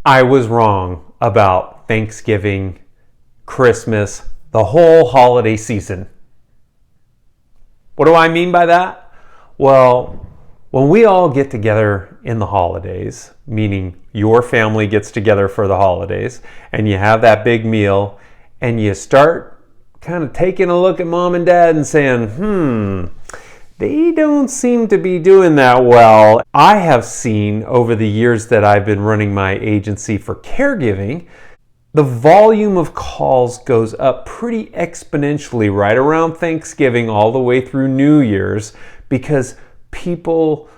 I was wrong about Thanksgiving, Christmas, the whole holiday season. What do I mean by that? Well, when we all get together in the holidays, meaning your family gets together for the holidays, and you have that big meal, and you start kind of taking a look at mom and dad and saying, they don't seem to be doing that well. I have seen over the years that I've been running my agency for caregiving, the volume of calls goes up pretty exponentially right around Thanksgiving all the way through New Year's, because people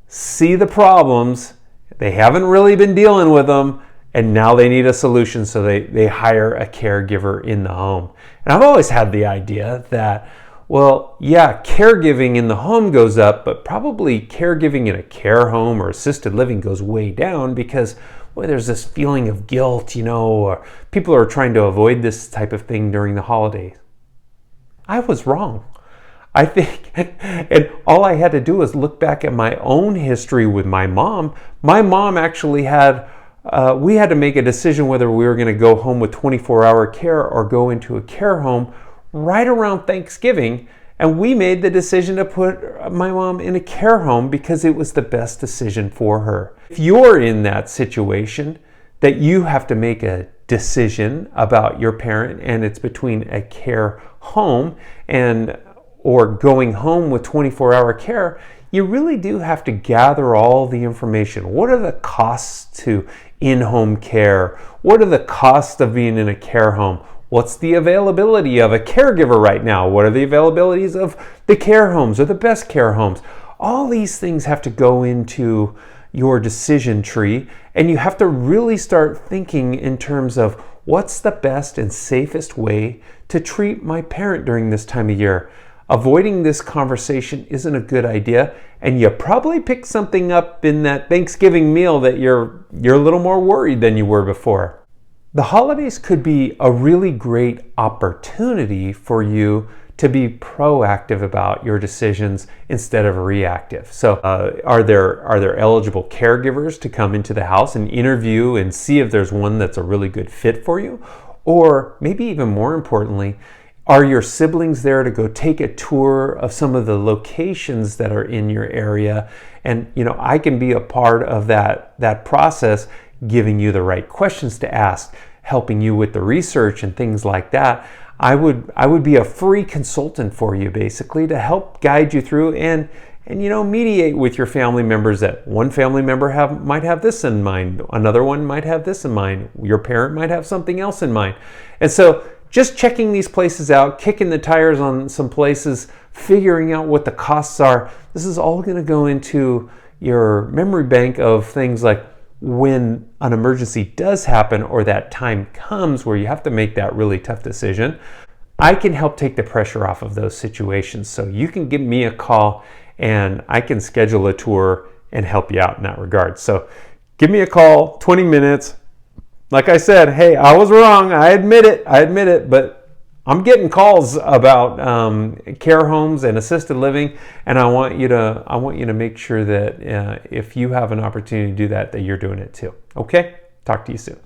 see the problems, they haven't really been dealing with them, and now they need a solution, so they hire a caregiver in the home. And I've always had the idea that, well, yeah, caregiving in the home goes up, but probably caregiving in a care home or assisted living goes way down, because there's this feeling of guilt, or people are trying to avoid this type of thing during the holidays. I was wrong. I think, and all I had to do was look back at my own history with my mom. My mom actually we had to make a decision whether we were going to go home with 24-hour care or go into a care home right around Thanksgiving, and we made the decision to put my mom in a care home because it was the best decision for her. If you're in that situation that you have to make a decision about your parent, and it's between a care home or going home with 24-hour care, you really do have to gather all the information. What are the costs to in-home care? What are the costs of being in a care home? What's the availability of a caregiver right now? What are the availabilities of the care homes or the best care homes? All these things have to go into your decision tree, and you have to really start thinking in terms of what's the best and safest way to treat my parent during this time of year. Avoiding this conversation isn't a good idea, and you probably picked something up in that Thanksgiving meal that you're a little more worried than you were before. The holidays could be a really great opportunity for you to be proactive about your decisions instead of reactive. So are there eligible caregivers to come into the house and interview and see if there's one that's a really good fit for you? Or maybe even more importantly, are your siblings there to go take a tour of some of the locations that are in your area? And I can be a part of that process, giving you the right questions to ask, helping you with the research and things like that. I would be a free consultant for you, basically, to help guide you through and mediate with your family members, that one family member might have this in mind, another one might have this in mind, your parent might have something else in mind. And so just checking these places out, kicking the tires on some places, figuring out what the costs are, this is all going to go into your memory bank of things like when an emergency does happen or that time comes where you have to make that really tough decision. I can help take the pressure off of those situations. So you can give me a call and I can schedule a tour and help you out in that regard. So give me a call, 20 minutes. Like I said, hey, I was wrong. I admit it, but I'm getting calls about care homes and assisted living, and I want you to make sure that if you have an opportunity to do that, that you're doing it too. Okay? Talk to you soon.